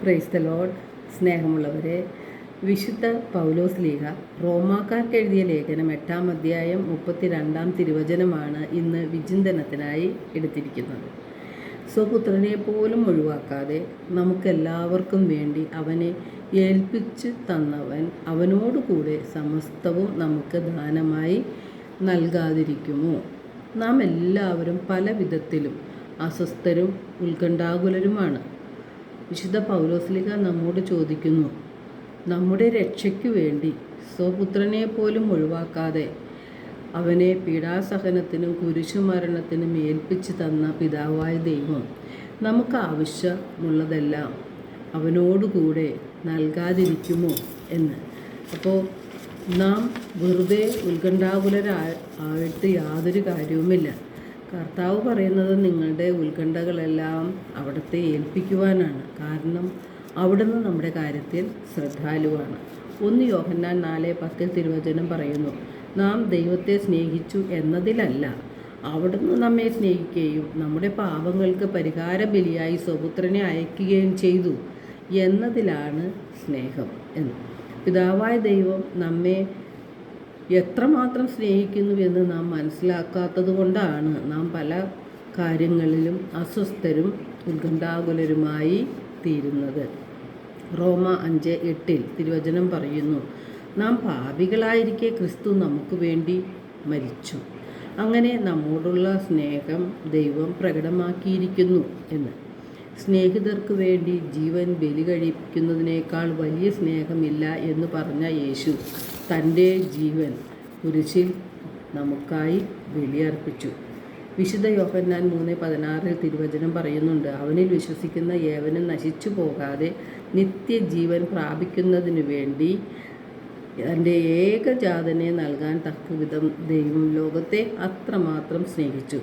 Praise the Lord. സ്നേഹമുള്ളവരെ, വിശുദ്ധ പൗലോസ് ലീഗ റോമാക്കാർക്ക് എഴുതിയ ലേഖനം 8-ാം അധ്യായം 32-ാം തിരുവചനമാണ് ഇന്ന് വിചിന്തനത്തിനായി എടുത്തിരിക്കുന്നത്. സ്വപുത്രനെ പോലും ഒഴിവാക്കാതെ നമുക്കെല്ലാവർക്കും വേണ്ടി അവനെ ഏൽപ്പിച്ചു തന്നവൻ അവനോടുകൂടെ സമസ്തവും നമുക്ക് ദാനമായി നൽകാതിരിക്കുമോ? നാം എല്ലാവരും പല വിധത്തിലും അസ്വസ്ഥരും ഉത്കണ്ഠാകുലരുമാണ്. വിശുദ്ധ പൗലോസ് ലീഗ നമ്മോട് ചോദിക്കുന്നു, നമ്മുടെ രക്ഷയ്ക്കു വേണ്ടി സ്വപുത്രനെ പോലും ഒഴിവാക്കാതെ അവനെ പീഡാസഹനത്തിനും കുരിശുമരണത്തിനും ഏൽപ്പിച്ചു തന്ന പിതാവായ ദൈവം നമുക്ക് ആവശ്യമുള്ളതെല്ലാം അവനോടുകൂടെ നൽകാതിരിക്കുമോ എന്ന്. അപ്പോൾ നാം വെറുതെ ഉത്കണ്ഠാകുലരായിട്ട് യാതൊരു കാര്യവുമില്ല. കർത്താവ് പറയുന്നത് നിങ്ങളുടെ ഉത്കണ്ഠകളെല്ലാം അവിടുത്തെ ഏൽപ്പിക്കുവാനാണ്. കാരണം അവിടുന്ന് നമ്മുടെ കാര്യത്തിൽ ശ്രദ്ധാലുവാണ്. 1 യോഹന്നാൻ 4:10 തിരുവചനം പറയുന്നു, നാം ദൈവത്തെ സ്നേഹിച്ചു എന്നതിലല്ല, അവിടുന്ന് നമ്മെ സ്നേഹിക്കുകയും നമ്മുടെ പാപങ്ങൾക്ക് പരിഹാര ബലിയായി സ്വപുത്രനെ അയക്കുകയും ചെയ്തു എന്നതിലാണ് സ്നേഹം എന്ന്. പിതാവായ ദൈവം നമ്മെ എത്രമാത്രം സ്നേഹിക്കുന്നു എന്ന് നാം മനസ്സിലാക്കാത്തത് കൊണ്ടാണ് നാം പല കാര്യങ്ങളിലും അസ്വസ്ഥരും ഉത്കണ്ഠാകുലരുമായി തീരുന്നത്. റോമ 5:8 തിരുവചനം പറയുന്നു, നാം പാപികളായിരിക്കെ ക്രിസ്തു നമുക്ക് വേണ്ടി മരിച്ചു. അങ്ങനെ നമ്മോടുള്ള സ്നേഹം ദൈവം പ്രകടമാക്കിയിരിക്കുന്നു എന്ന്. സ്നേഹിതർക്ക് വേണ്ടി ജീവൻ ബലി കഴിപ്പിക്കുന്നതിനേക്കാൾ വലിയ സ്നേഹമില്ല എന്ന് പറഞ്ഞ യേശു തൻ്റെ ജീവൻ കുരിശിൽ നമുക്കായി ബലിയർപ്പിച്ചു. വിശുദ്ധ യോഹന്നാൻ 3:16 തിരുവചനം പറയുന്നുണ്ട്, അവനിൽ വിശ്വസിക്കുന്ന ഏവനും നശിച്ചു പോകാതെ നിത്യജീവൻ പ്രാപിക്കുന്നതിനു വേണ്ടി തൻ്റെ ഏകജാതനെ നൽകാൻ തക്കവിധം ദൈവം ലോകത്തെ അത്രമാത്രം സ്നേഹിച്ചു.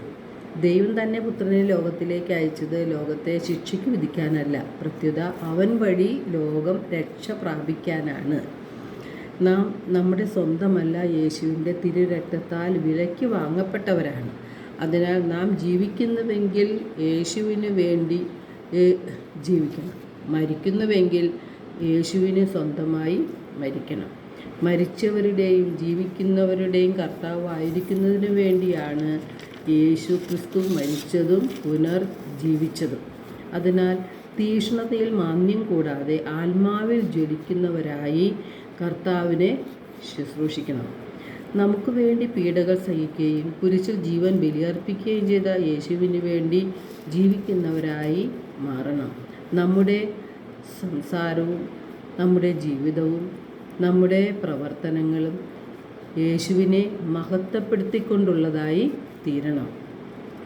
ദൈവം തന്നെ പുത്രനെ ലോകത്തിലേക്ക് അയച്ചത് ലോകത്തെ ശിക്ഷയ്ക്ക് വിധിക്കാനല്ല, പ്രത്യുത അവൻ വഴി ലോകം രക്ഷ പ്രാപിക്കാനാണ്. നാം നമ്മുടെ സ്വന്തമല്ല, യേശുവിൻ്റെ തിരുരക്തത്താൽ വിലയ്ക്ക് വാങ്ങപ്പെട്ടവരാണ്. അതിനാൽ നാം ജീവിക്കുന്നുവെങ്കിൽ യേശുവിന് വേണ്ടി ജീവിക്കണം, മരിക്കുന്നുവെങ്കിൽ യേശുവിന് സ്വന്തമായി മരിക്കണം. മരിച്ചവരുടെയും ജീവിക്കുന്നവരുടെയും കർത്താവായിരിക്കുന്നതിനു വേണ്ടിയാണ് യേശു ക്രിസ്തു മരിച്ചതും പുനർജീവിച്ചതും. അതിനാൽ തീഷ്ണതയിൽ മാന്യം കൂടാതെ ആത്മാവിൽ ജ്വലിക്കുന്നവരായി കർത്താവിനെ ശുശ്രൂഷിക്കണം. നമുക്ക് വേണ്ടി പീഡകൾ സഹിക്കുകയും കുരിശിൽ ജീവൻ ബലിയർപ്പിക്കുകയും ചെയ്ത യേശുവിന് വേണ്ടി ജീവിക്കുന്നവരായി മാറണം. നമ്മുടെ സംസാരവും നമ്മുടെ ജീവിതവും നമ്മുടെ പ്രവർത്തനങ്ങളും യേശുവിനെ മഹത്വപ്പെടുത്തിക്കൊണ്ടുള്ളതായി തീരണം.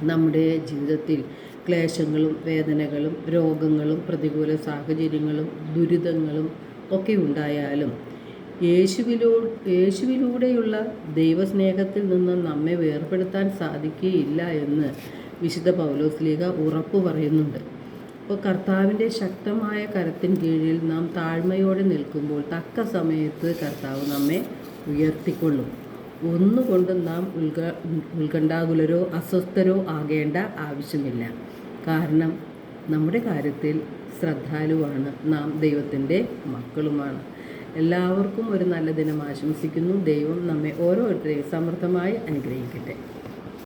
നമ്മുടെ ജീവിതത്തിൽ ക്ലേശങ്ങളും വേദനകളും രോഗങ്ങളും പ്രതികൂല സാഹചര്യങ്ങളും ദുരിതങ്ങളും ഒക്കെ ഉണ്ടായാലും യേശുവിലൂടെയുള്ള ദൈവസ്നേഹത്തിൽ നിന്ന് നമ്മെ വേർപെടുത്താൻ സാധിക്കുകയില്ല എന്ന് വിശുദ്ധ പൗലോസ് ലീഗ ഉറപ്പു പറയുന്നുണ്ട്. അപ്പോൾ കർത്താവിൻ്റെ ശക്തമായ കരത്തിന് കീഴിൽ നാം താഴ്മയോടെ നിൽക്കുമ്പോൾ തക്ക സമയത്ത് കർത്താവ് നമ്മെ ഉയർത്തിക്കൊള്ളും. ഒന്നുകൊണ്ടും നാം ഉത്കണ്ഠാകുലരോ അസ്വസ്ഥരോ ആകേണ്ട ആവശ്യമില്ല. കാരണം നമ്മുടെ കാര്യത്തിൽ ശ്രദ്ധാലുവാണ്, നാം ദൈവത്തിൻ്റെ മക്കളുമാണ്. എല്ലാവർക്കും ഒരു നല്ല ദിനം ആശംസിക്കുന്നു. ദൈവം നമ്മെ ഓരോരുത്തരെയും സമൃദ്ധമായി അനുഗ്രഹിക്കട്ടെ.